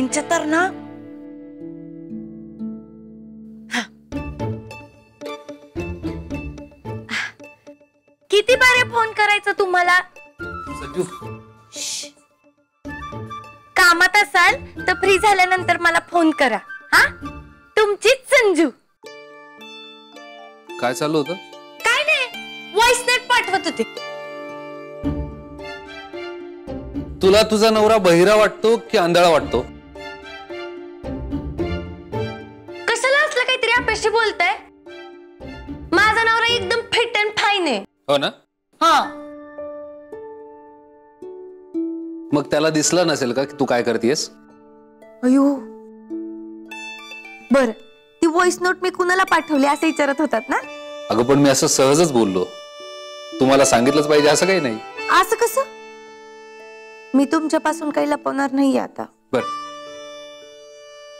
तुमच्या तर ना किती बारे फोन करायचं तुम्हाला? संजू, कामात असाल तर फ्री झाल्यानंतर मला फोन करा. हा, तुमचीच संजू. काय चालू होतं? काय नाही, व्हॉइस नोट पाठवत होते. तुला तुझा नवरा बहिरा वाटतो की आंधळा वाटतो? कशाला असलं काहीतरी आपल्याशी बोलताय? माझा नवरा एकदम फिट अँड फाईन आहे. हो ना? हा. मग त्याला दिसलं नसेल का की तू काय करतेस? अयो, बर, ती व्हॉइस नोट मी कुणाला पाठवली असं विचारत होतात ना? अगं पण मी असं सहजच बोललो. तुम्हाला सांगितलंच पाहिजे असं काही नाही. असं कसं? मी तुमच्यापासून काही लपवणार नाही आता. बर,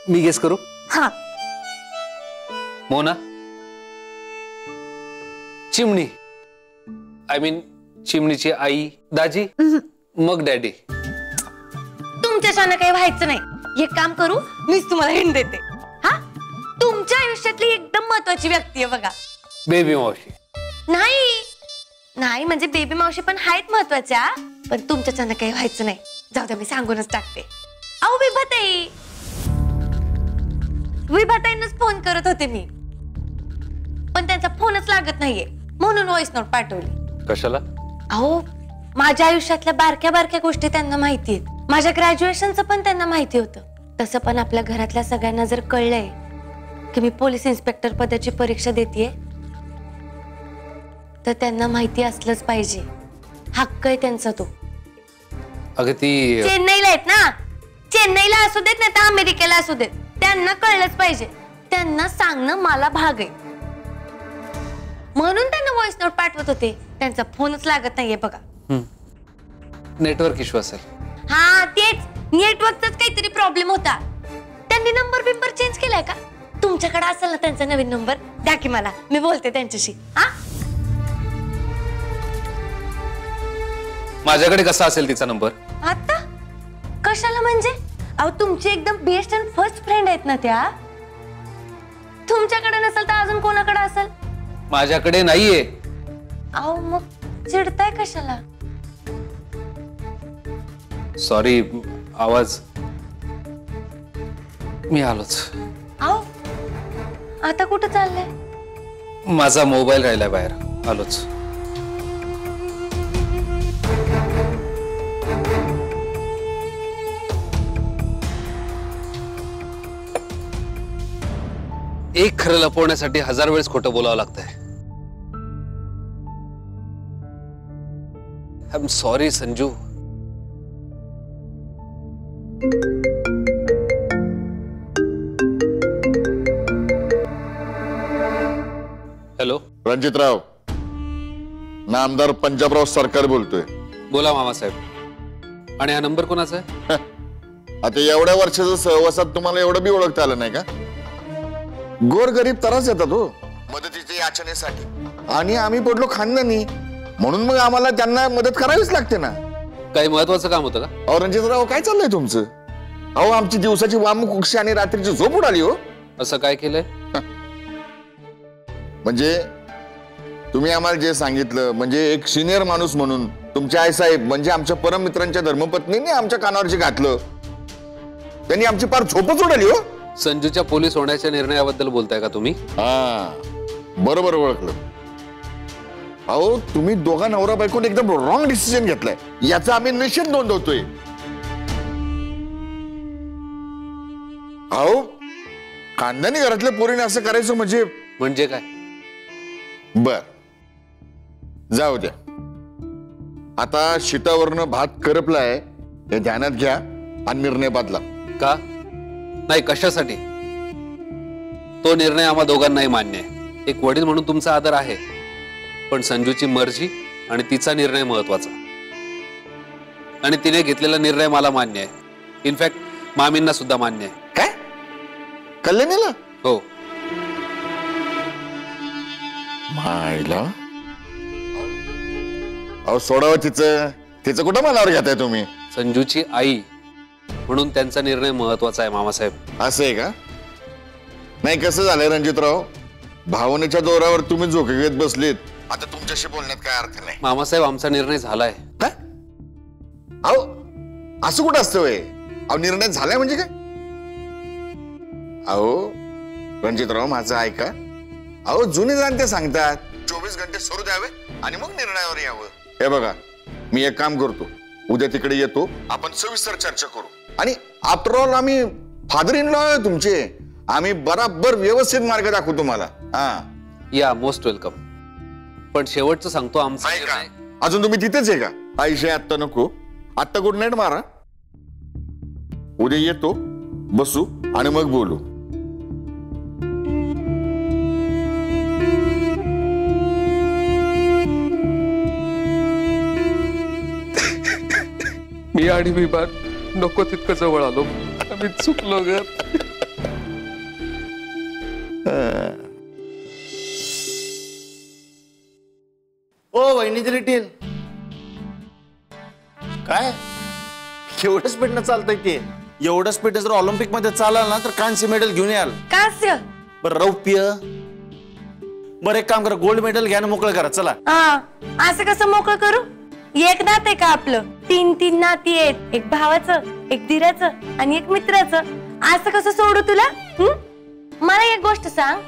मी गेस करू? हा. मोना, चिमणी, आय मीन चिमणीची आई, दाजी, मग डॅडी. तुमच्याशाने काही व्हायचं नाही. एक काम करू, मीच तुम्हाला हिंट देते. हा, तुमच्या आयुष्यातली एकदम महत्वाची व्यक्ती आहे बघा. बेबी मावशी. नाही नाही, म्हणजे बेबी मावशी पण आहेत महत्वाच्या, पण तुमच्याच्यानं काही व्हायचं नाही. जाऊ द्या, मी सांगूनच टाकते. अहो विभाताई, विभाताईंनाच फोन करत होते मी, पण त्यांचा फोनच लागत नाहीये, म्हणून व्हॉइस नोट पाठवली. कशाला? अहो, माझ्या आयुष्यातल्या बारक्या बारक्या गोष्टी त्यांना माहिती आहेत. माझ्या ग्रॅज्युएशनचं पण त्यांना माहिती होतं. तसं पण आपल्या घरातल्या सगळ्यांना जर कळलंय की मी पोलीस इन्स्पेक्टर पदाची परीक्षा देतेय, तर त्यांना माहिती असलंच पाहिजे. हक्क आहे त्यांचा तो. अगं ती चेन्नईला आहेत ना, चेन्नईला असू देत नाही तर अमेरिकेला असू देत, त्यांना कळलंच पाहिजे. त्यांना सांगणं मला भाग आहे, म्हणून त्यांना व्हॉइस नोट पाठवत होते. त्यांचा फोनच लागत नाहीये बघा. नेटवर्क इश्यू असेल. हा, तेच नेटवर्कचाच काहीतरी प्रॉब्लेम होता. त्यांनी नंबर चेंज केलाय का? तुमच्याकडे असेल ना त्यांचा नवीन नंबर, द्या की मला, मी बोलते त्यांच्याशी. हा, माझ्याकडे कसा असेल तिचा नंबर? आता कशाला म्हणजे? अहो, तुमची एकदम बेस्ट अँड फर्स्ट फ्रेंड आहेत ना त्या. तुमच्याकडे नसेल तर अजून कोणाकडे असेल? माझ्याकडे नाहीये. अहो, मग चिडताय कशाला? सॉरी, आवाज, मी आलोच. अहो, आता कुठं चाललंय? माझा मोबाईल राहिलाय बाहेर, आलोच. एक खरं लपवण्यासाठी 1000 वेळेस खोटं बोलावं लागतंय. I am sorry Sanju. Hello, Ranjitrao, नामदार पंजाबराव सरकार बोलतोय. बोला मामासाहेब. आणि हा नंबर कोणाचा आहे? आता एवढ्या वर्षाचं सहवासात तुम्हाला एवढं बी ओळखता आलं नाही का? गोरगरीब तरास येतात हो मदतीच्या याचनेसाठी, आणि आम्ही पडलो खानदानी, म्हणून मग आम्हाला त्यांना मदत करावीच लागते ना. काही महत्वाचं काम होतं का? अहो रणजितराव, काय चाललंय तुमचं? अहो, आमची दिवसाची वामुख उक्षी आणि रात्रीची झोप उडाली हो. असं काय केलंय? म्हणजे तुम्ही आम्हाला जे सांगितलं, म्हणजे एक सिनियर माणूस म्हणून तुमचे आई साहेब म्हणजे आमच्या परम मित्रांच्या धर्मपत्नीने आमच्या कानावरची घातलं. त्यांनी आमची पार झोपच उडाली हो. संजूच्या पोलीस होण्याच्या निर्णयाबद्दल बोलताय का तुम्ही? हा, बरोबर ओळखलं. अहो, तुम्ही दोघा नवरा बायकोने एकदम रॉंग डिसिजन घेतलाय, याचा आम्ही निश्चित नोंदवतोय. अहो, खानदानी घरातल्या पोरीने असं करायचं म्हणजे काय? बर, जाऊ द्या. आता शीतावरनं भात करपलाय हे ध्यानात घ्या आणि निर्णय बदला. का नाही, कशासाठी? तो निर्णय आम्हा दोघांनाही मान्य आहे. एक वडील म्हणून तुमचा आदर आहे, पण संजूची मर्जी आणि तिचा निर्णय महत्वाचा, आणि तिने घेतलेला निर्णय मला मान्य आहे. इनफॅक्ट मामींना सुद्धा मान्य आहे. काय? कल्याणीला? हो. मायला, अहो सोडावं तिचं कुठं मनावर घेताय तुम्ही? संजूची आई म्हणून त्यांचा निर्णय महत्वाचा आहे मामासाहेब. असं आहे का? नाही, कसं झालंय रणजितराव, भावनेच्या दोरावर तुम्ही झोके घेत बसलेत. आता तुमच्याशी बोलण्यात काय अर्थ नाही. मामासाहेब, आमचा निर्णय झालाय. काय? अहो, असं कुठं असतं वय? अहो, निर्णय झालाय म्हणजे काय? अहो रणजितराव, माझं ऐका. अहो, जुने जाणते सांगतात 24 घंटे सुरू द्यावे आणि मग निर्णयावर यावं. हे बघा, मी एक काम करतो, उद्या तिकडे येतो, आपण सविस्तर चर्चा करू. आणि आफ्टर ऑल आम्ही फादर इन लॉ आहे तुमचे. आम्ही बराबर व्यवस्थित मार्ग दाखवू तुम्हाला. हा, या, मोस्ट वेलकम. पण शेवटचं सांगतो, आमचा निर्णय. अजून तुम्ही तिथेच आहे का? आयुष्य आत्ता नको, आत्ता गुड नाईट मारा. उद्या येतो, बसू आणि मग बोलू. मी आणि विमान नको तितकं जवळ आलो. आम्ही चुकलो ग. ओ वहिनी लिटिल, काय एवढं स्पीडनं चालतंय ते? एवढं स्पीड जर ऑलिम्पिक मध्ये चालाल ना तर कांस्य मेडल घेऊन याल. कास्य? बरं रौप्य. बरं एक काम करा, गोल्ड मेडल घ्या ना, मोकळं करा. चला. असं कसं मोकळं करू? एक नात आहे का आपलं? 3 नाती आहेत, एक भावाचं, एक दिराचं आणि एक मित्राचं. असं कसं सोडू तुला? मला एक गोष्ट सांग,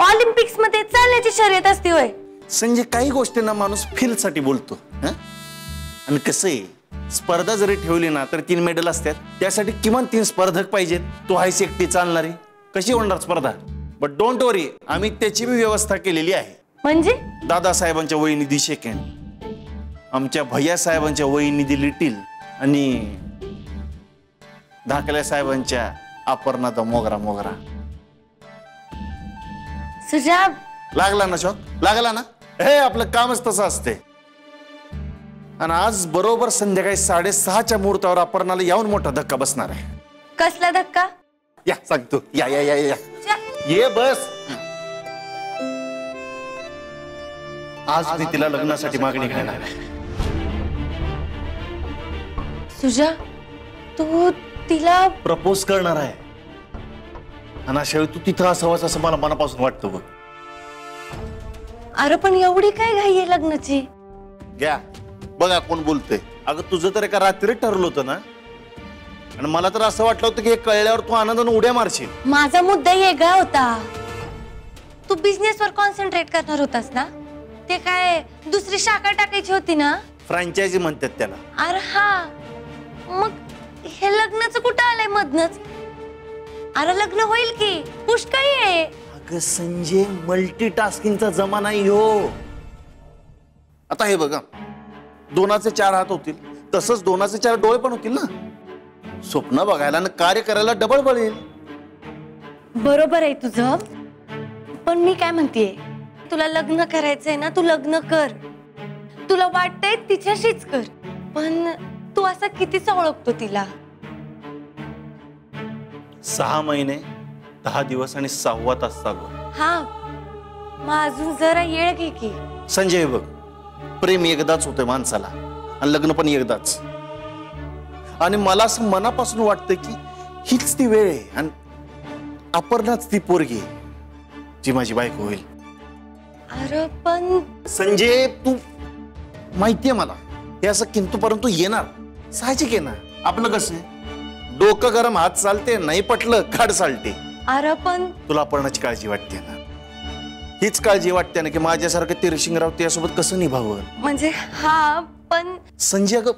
ऑलिम्पिक्स मध्ये चालण्याची शर्यत असते होय? संजय, काही गोष्टींना माणूस फील साठी बोलतो. आणि कसं आहे, स्पर्धा जरी ठेवली ना तर 3 मेडल असतात. त्यासाठी किमान 3 स्पर्धक पाहिजेत. तो हायस एकटी चालणारी, कशी होणार स्पर्धा? बट डोंट वरी, आम्ही त्याची बी व्यवस्था केलेली आहे. म्हणजे? दादासाहेबांच्या वही निधी सेकंड, आमच्या भैया साहेबांच्या वही निधी लिटिल आणि धाकल्या साहेबांच्या अपर्णा मोगरा मोगरा. सुजाब, लागला ना शॉक? लागला ना? हे आपलं कामच तसं असते. आणि आज बरोबर संध्याकाळी 6:30च्या मुहूर्तावर अपर्णाला याहून मोठा धक्का बसणार आहे. कसला धक्का? या सांगतो. या या या या ये बस. आज मी तिला लग्नासाठी मागणी करणार आहे. सुजा, तू तिला प्रपोज करणार आहे. आणि अशा वेळी तू तिथं असावास असं मला मनापासून वाटतं बघ. अरे पण एवढी काय घाई आहे लग्नाची? घ्या बघा कोण बोलतंय. अगं तुझं तर एका रात्री ठरलं होतं ना, आणि मला तर असं वाटलं होतं की हे कळल्यावर तू आनंदाने उड्या मारशील. माझा मुद्दा वेगळा होता. तू बिझनेसवर कॉन्सन्ट्रेट करणार होतास ना? ते काय दुसरी शाखा टाकायची होती ना? फ्रँचायझी म्हणतात त्याला. अरे हा, मग हे लग्नाचं कुठं आलंय मधनच? अरे लग्न होईल की, पुष्कळी आहे. अगं संजय, मल्टीटास्किंगचा जमाना हो. आता हे बघा, 2चे 4 हात होतील, तसंच 2चे 4 डोळे पण होतील ना. स्वप्न बघायला आणि कार्य करायला डबल बळ येईल. बरोबर आहे तुझं, पण मी काय म्हणतेय, तुला लग्न करायचंय ना, तू लग्न कर. तुला वाटतंय तिच्याशीच कर, पण तू असा कितीचा ओळखतो तिला? 6 महिने 10 दिवस आणि 6वा तास चालू. हा, मग अजून जरा येळ घे की. संजय बघ, प्रेम एकदाच होतंय माणसाला, आणि लग्न पण एकदाच. आणि मला असं मनापासून वाटतं की हीच ती वेळ आहे, आणि अपर्णाच ती पोरगी जी माझी बायको होईल. अरे पण संजय, तू माहितीये मला हे असं किंतु परंतु येणार, साहजिक आहे ना. आपलं कसं डोकं गरम, हात चालते, नाही पटलं काढ चालते. अरे पण तुला अपर्णाची काळजी वाटते ना? हीच काळजी वाटते ना की माझ्यासारखं ते ऋषिंगराव त्यासोबत कसं निभावं? म्हणजे हा, पण संजय ग,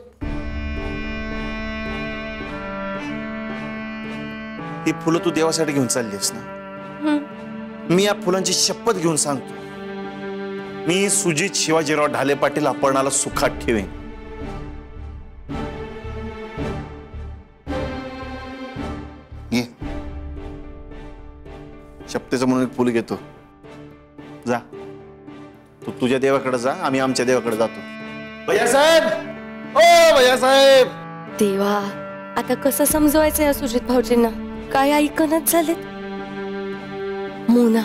ही फुलं तू देवासाठी घेऊन चाललीस ना? मी या फुलांची शपथ घेऊन सांगतो, मी सुजित शिवाजीराव ढाले पाटील अपर्णाला सुखात ठेवेन. ये शपथेचं म्हणून एक फुल घेतो. जा तू तुझ्या देवाकडे जा, आम्ही आमच्या देवाकडे जातो. भैयासाहेब, ओ भैयासाहेब. देवा, आता कसं समजवायचं या सुजित भाऊजींना? काय ऐकणच झालेत. Mona,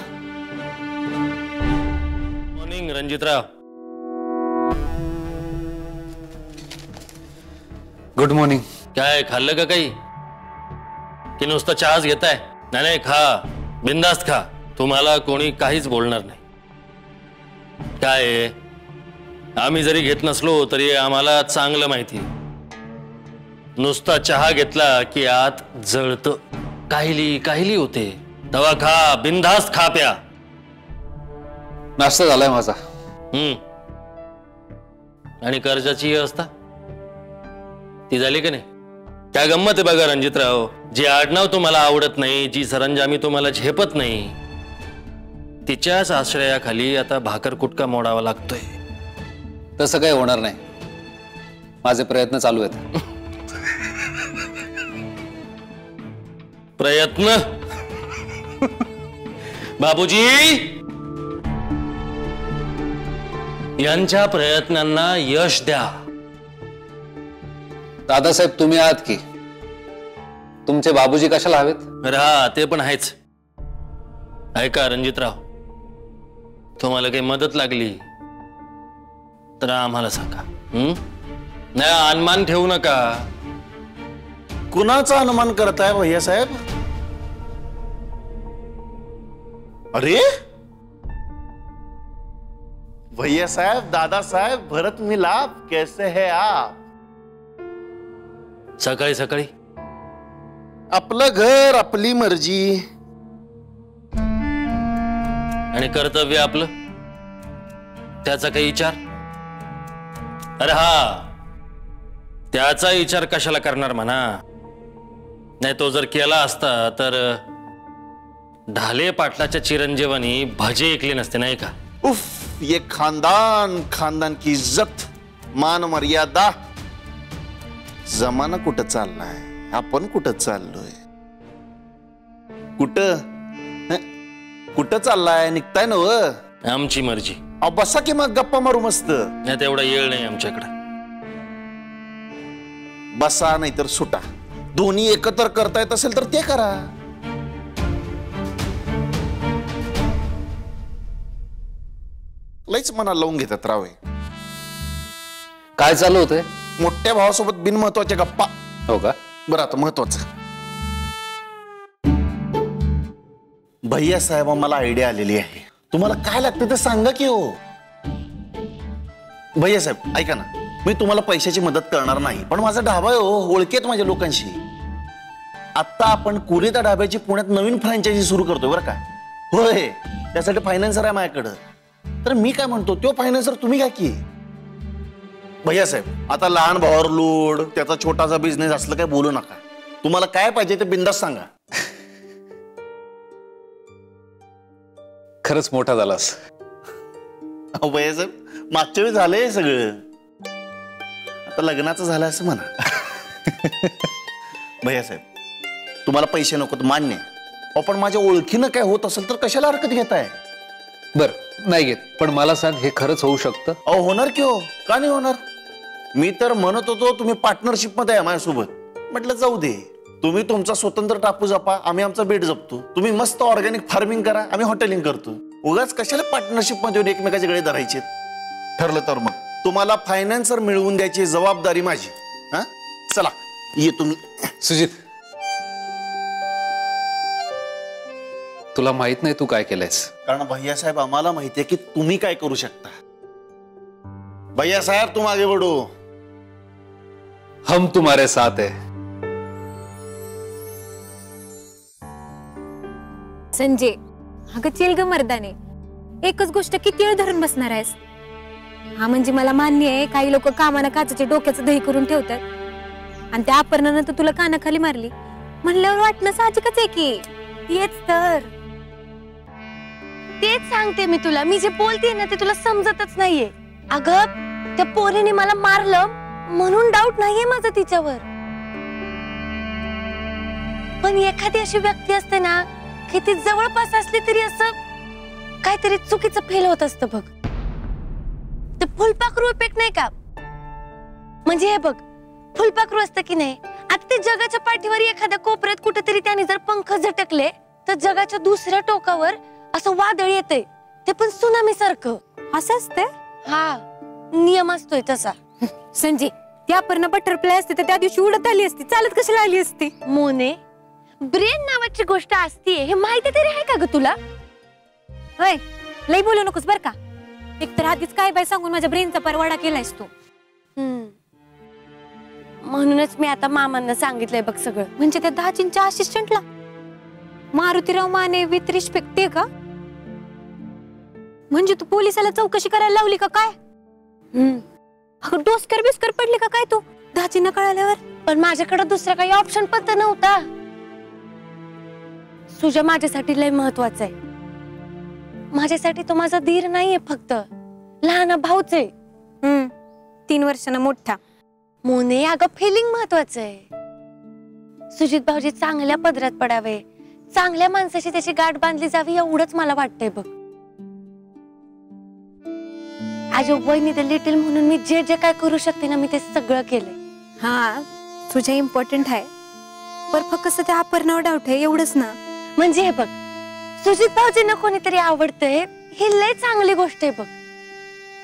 morning Ranjitrao. Good morning. काय खाल्लं का काही? की नुसतं चहाच घेताय? नाही नाही, खा, बिंदास्त खा, तुम्हाला कोणी काहीच बोलणार नाही. काय आहे, आम्ही जरी घेत नसलो तरी आम्हाला चांगलं माहिती, नुसता चहा घेतला की आत जळतं, काहिली काहिली होते. दवा खा, बिंदास्त खा प्या. नाश्ता झालाय माझा. आणि कर्जाची व्यवस्था ती झाली का नाही? काय गंमत आहे बघा रणजितराव, जी आडनाव तुम्हाला आवडत नाही, जी सरंजामी तुम्हाला झेपत नाही, तिच्याच आश्रयाखाली आता भाकर कुटका मोडावा लागतोय. तसं काही होणार नाही, माझे प्रयत्न चालू आहेत. प्रयत्न? बाबूजी, यांच्या प्रयत्नांना यश द्या. दादासाहेब तुम्ही आहात की, तुमचे बाबूजी कशाला हवेत? राहा, ते पण आहेच. ऐका रणजितराव, तुम्हाला काही मदत लागली तर आम्हाला सांगा. नाही, अनुमान ठेवू नका. कुणाचा अनुमान करताय भैया साहेब? अरे भैया साहेब, दादा साहेब, भरत मिलाप, कैसे है आप? सकाळी सकाळी आपलं घर, आपली मर्जी आणि कर्तव्य आपलं, त्याचा काही विचार? अरे हा, त्याचा विचार कशाला करणार म्हणा. नाही, तो जर केला असता तर ढाले पाटलाच्या चिरंजीवानी भजे ऐकले नसते, नाही का? उफ, ये खानदान, खानदान की इज्जत, मान मर्यादा. जमाना कुठं चाललाय, आपण कुठं चाललोय? कुठं चाललाय? निघताय ना व? आमची मर्जी. बसा की मग गप्पा मारू मस्त. नाही, तेवढा येळ नाही आमच्याकडे. बसा नाहीतर सुटा, दोन्ही एकत्र करता येत असेल तर ते करा. लईच मना लावून घेतात रावे. काय चालू होतंय? मोठ्या भावासोबत बिनमहत्वाच्या गप्पा. हो का? बरं, आता महत्वाचं. भैया साहेब, मला आयडिया आलेली आहे. तुम्हाला काय लागतं ते सांगा की हो. भैया साहेब ऐका ना, मी तुम्हाला पैशाची मदत करणार नाही, पण माझा ढाबा आहे हो, ओळखेत माझ्या लोकांशी. आता आपण कुरिता ढाब्याची पुण्यात नवीन फ्रँचायझी सुरू करतोय बरं का. होय, त्यासाठी फायनान्सर आहे माझ्याकडं. तर मी काय म्हणतो, तो फायनान्सर तुम्ही घ्या की. भैया साहेब, आता लहान भावावर लोड, त्याचा छोटासा बिझनेस असलं काय बोलू नका. तुम्हाला काय पाहिजे ते बिंदास सांगा. खरंच मोठा झालास. भैया साहेब, मागच्या वेळी झालंय सगळं, आता लग्नाचं झालं असं म्हणा. भैया साहेब, तुम्हाला पैसे नको मान्य, पण माझ्या ओळखीनं काय होत असेल तर कशाला हरकत घेताय? बर, नाही घेत, पण मला सांग, हे खरंच होऊ शकतं? अहो होणार की हो, का नाही होणार? मी तर म्हणत होतो तुम्ही पार्टनरशिप मध्ये आहे माझ्यासोबत. म्हटलं जाऊ दे, तुम्ही तुमचा स्वतंत्र टापू जपा, आम्ही आमचा बेट जपतो. तुम्ही मस्त ऑर्गॅनिक फार्मिंग करा, आम्ही हॉटेलिंग करतो. उगाच कशाला पार्टनरशिप मध्ये एकमेकाचे गळे धरायचे? ठरलं तर मग तुम्हाला फायनान्सर मिळवून द्यायची जबाबदारी माझी. हा, चला ये तुम्ही. सुजित, तुला माहित नाही तू काय केलंयस. कारण भैया साहेब, आम्हाला माहिती आहे की तुम्ही काय करू शकता. भैया साहेब, तुम आगे बढ़ो, हम तुम्हारे साथ है. संजय, अगं चिल ग मर्दाने, एकच गोष्ट किती वेळ धरून बसणार आहेस? हा म्हणजे मला मान्य आहे, काही लोक कामाना काचाच्या डोक्याचं दही करून ठेवतात, आणि त्या अपर्णानं तर तुला कानाखाली मारली म्हणल्यावर वाटणं साहजिकच आहे की. हेच तर तेच सांगते मी तुला, मी जे बोलते ना ते तुला समजतच नाहीये. अगं, त्या पोरीने मला मारलं म्हणून डाऊट नाहीये माझा तिच्यावर, पण एखादी अशी व्यक्ती असते ना की ती जवळपास असली तरी असं काहीतरी चुकीचं फेल होत असतं बघ. ते फुलपाखरू इफेक्ट नाही का? म्हणजे हे बघ, फुलपाखरू असतं की नाही, आता ते जगाच्या पाठीवर एखाद्या कोपऱ्यात कुठेतरी त्याने जर पंख झटकले तर जगाच्या दुसऱ्या टोकावर असं वादळ येते, ते पण सुनामी सारखं. असं असतं? हा, नियम असतोय तसा. संजय, ती अपर्णा बटरफ्लाय असते तर त्या दिवशी उडत आली असती, चालत कशाला आली असती? मोने, ब्रेन नावाची गोष्ट असतीये हे माहिती तरी आहे का ग तुला? होय, लई बोलू नकोस बर का. एक तर आधीच काय बाय सांगून माझ्या ब्रेनचा परवाडा केलायस तू. म्हणूनच मी आता मामांना सांगितलंय बघ सगळं. म्हणजे त्या दाजींच्या असिस्टंटला मारुतीराव माने विथ रिस्पेक्ट ते का? म्हणजे तू पोलिसाला चौकशी करायला लावली का काय? अगं डोसकर बिस्कर पडली का काय तू दाजींना कळाल्यावर? पण माझ्याकडे दुसरा काही ऑप्शन पण तर नव्हता. सुजा माझ्यासाठी लय महत्वाचा आहे. माझ्यासाठी तो माझा धीर नाहीये, फक्त लहान भाऊच आहे. 3 वर्षांना मोठा. मोने अगं फिलिंग महत्वाचं आहे. सुजित भाऊजी चांगल्या पदरात पडावे, चांगल्या माणसाशी त्याची गाठ बांधली जावी एवढंच मला वाटतंय बघ. आज वहिनी द लिटिल म्हणून मी जे जे काय करू शकते ना मी ते सगळं केलंय. हा तुझ्या इम्पॉर्टंट आहे, पर फक्त त्या अपर्णावर डाऊट आहे एवढंच ना. म्हणजे हे बघ, सुजित भाऊजींना कोणीतरी आवडतंय ही लय चांगली गोष्ट आहे बघ,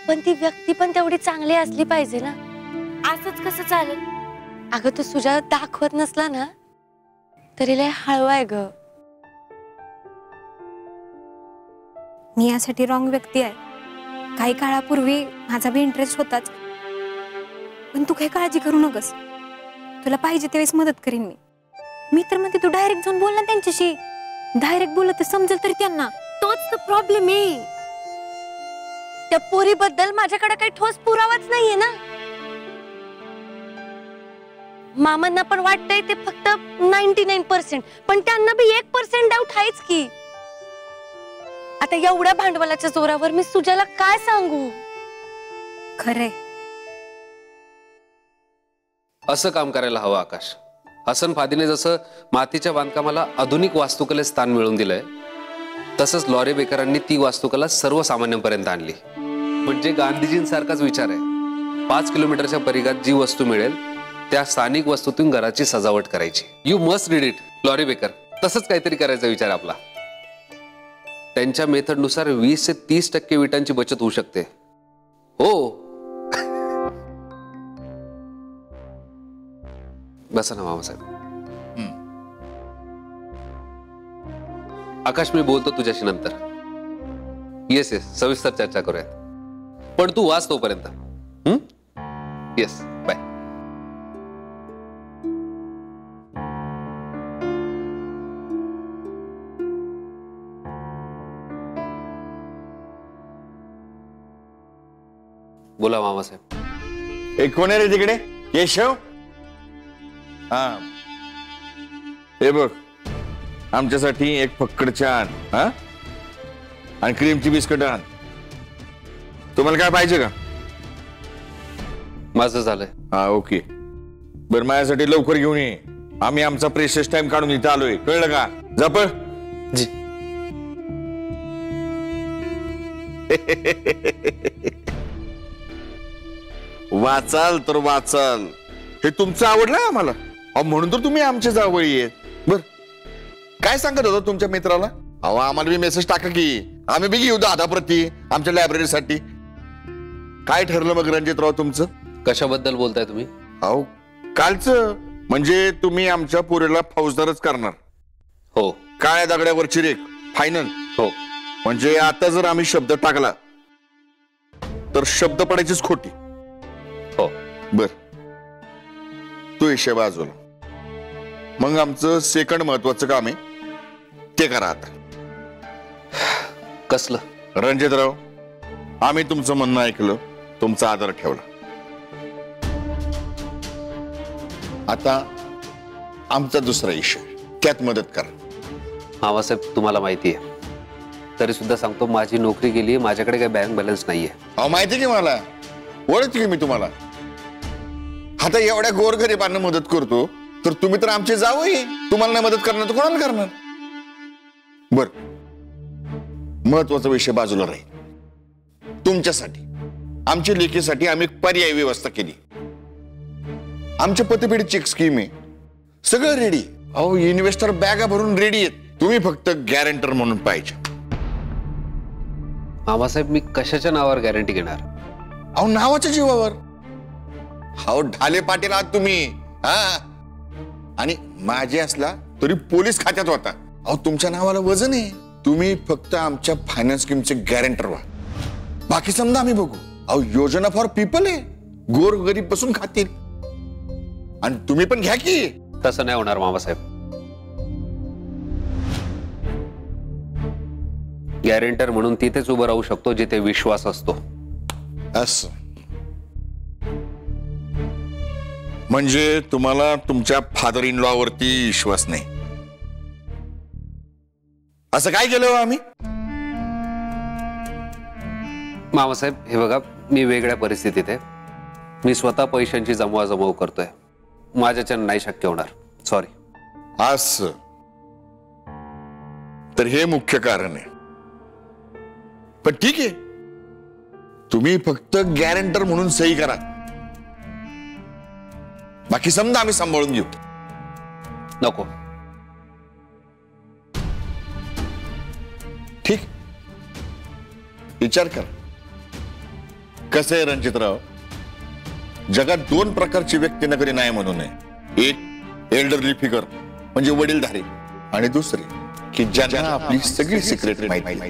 पण ती व्यक्ती पण तेवढी चांगली असली पाहिजे ना. असंच कसं चालेल? अगं तू सुजा दाखवत नसला ना तरी लय हळवा आहे ग. मी यासाठी रॉंग व्यक्ती आहे. काही काळापूर्वी माझा बी इंटरेस्ट होताच, पण तू काही काळजी करू नकोस. तुला पाहिजे त्यावेळेस मदत करीन मी तर म्हणते तू डायरेक्ट जाऊन बोल ना त्यांच्याशी. डायरेक्ट बोलत तर समजेल तरी त्यांना. तोच तर प्रॉब्लेम आहे. त्या पोरीबद्दल माझ्याकडे काही ठोस पुरावाच नाहीये ना. मामांना पण वाटतंय ते फक्त 99%, पण त्यांना बी 1% डाऊट आहेच की. आता एवढ्या भांडवलाच्या जोरावर मी सुजाला काय सांगू? खरंय. असं काम करायला हवं आकाश. हसन फादीने जसं मातीच्या बांधकामाला आधुनिक वास्तुकलेत स्थान मिळवून दिलंय, तसंच लॉरी बेकरांनी ती वास्तुकला सर्वसामान्यांपर्यंत आणली. म्हणजे गांधीजींसारखाच विचार आहे. 5 किलोमीटरच्या परिघात जी वस्तू मिळेल त्या स्थानिक वस्तूतून घराची सजावट करायची. You must read it. Laurie Baker तसंच काहीतरी करायचा विचार आपला. त्यांच्या मेथडनुसार 20 ते 30% विटांची बचत होऊ शकते. हो बसा ना मामासाहेब. आकाश मी बोलतो तुझ्याशी नंतर. येस येस सविस्तर चर्चा करूयात, पण तू वाच तोपर्यंत. Yes bye. बोला मामासाहेब. एक कोण आहे रे तिकडे? केशव. हा हे बघ, आमच्यासाठी एक फक्कड चहा आण. हा आणि क्रीमची बिस्किट आण. तुम्हाला काय पाहिजे का? माझं झालंय. हा ओके. बरं माझ्यासाठी लवकर घेऊन ये. आम्ही आमचा प्रेशियस टाइम काढून इथे आलोय, कळलं का? जप जी. वाचाल तर वाचाल, हे तुमचं आवडलं आम्हाला. म्हणून तर तुम्ही आमचे जावळी आहेत. बर काय सांगत होता तुमच्या मित्राला? अहो आम्हाला बी मेसेज टाका की आम्ही बी घेऊ 10 प्रती आमच्या लायब्ररीसाठी. काय ठरलं मग रणजितराव तुमचं? कशाबद्दल बोलताय तुम्ही? अहो कालचं. म्हणजे तुम्ही आमच्या पोरीला फौजदारच करणार? हो. काळ्या दगड्यावरची रेख फायनल? हो. म्हणजे आता जर आम्ही शब्द टाकला तर शब्द पडायचीच खोटी? हो. बर तो हिशेब बाजूला. मग आमचं सेकंड महत्वाचं काम आहे ते करा आता. कसलं? रणजितराव आम्ही तुमचं म्हणणं ऐकलं, तुमचा आदर ठेवला. आता आमचा दुसरा इशू त्यात मदत करा. मामासाहेब तुम्हाला माहिती आहे, तरी सुद्धा सांगतो माझी नोकरी गेली, माझ्याकडे काही बँक बॅलन्स नाहीये. अहो माहिती की मला, ओळखते की मी तुम्हाला. आता एवढ्या गोरगरिबांना मदत करतो तर तुम्ही तर आमचे जावई, तुम्हाला नाही मदत करणार तर कोणाला करणार? बर महत्वाचा विषय बाजूला राहील. तुमच्यासाठी आमच्या लेखीसाठी आम्ही एक पर्यायी व्यवस्था केली. आमच्या पतपेढी चेक स्कीम आहे, सगळं रेडी. अहो इन्व्हेस्टर बॅगा भरून रेडी आहेत, तुम्ही फक्त गॅरंटर म्हणून पाहिजे. मामासाहेब मी कशाच्या नावावर गॅरंटी घेणार? अहो नावाच्या जीवावर. अहो ढाले पाटील आहात तुम्ही. हा आणि माझे असला तरी पोलीस खात्यात होता. अहो तुमच्या नावाला वजन आहे. तुम्ही फक्त आमच्या फायनान्स स्कीमचे गॅरंटर व्हा, बाकी समजा आम्ही बघू. अहो योजना फॉर पीपल आहे, गोर गरीब बसून खातील. आणि तुम्ही पण घ्या की. तसं नाही होणार मामासाहेब. गॅरेंटर म्हणून तिथेच उभं राहू शकतो जिथे विश्वास असतो. असं म्हणजे तुम्हाला तुमच्या फादर इन लॉ वरती विश्वास नाही. असं काय केलं हो आम्ही? मामासाहेब हे बघा, मी वेगळ्या परिस्थितीत आहे. मी स्वतः पैशांची जमवाजमव करतोय. माझ्याच्यानं नाही शक्य होणार. सॉरी. असं तर हे मुख्य कारण आहे. पण ठीक आहे, तुम्ही फक्त गॅरंटर म्हणून सही करा, बाकी समजा आम्ही सांभाळून घेऊ. नको. ठीक, विचार कर. कसं आहे रणजितराव, जगात दोन प्रकारची व्यक्ती नगरी नाही म्हणू नये. एक एल्डरली फिगर म्हणजे वडीलधारी, आणि दुसरी की ज्यांना आपली सगळी सिक्रेट माहिती.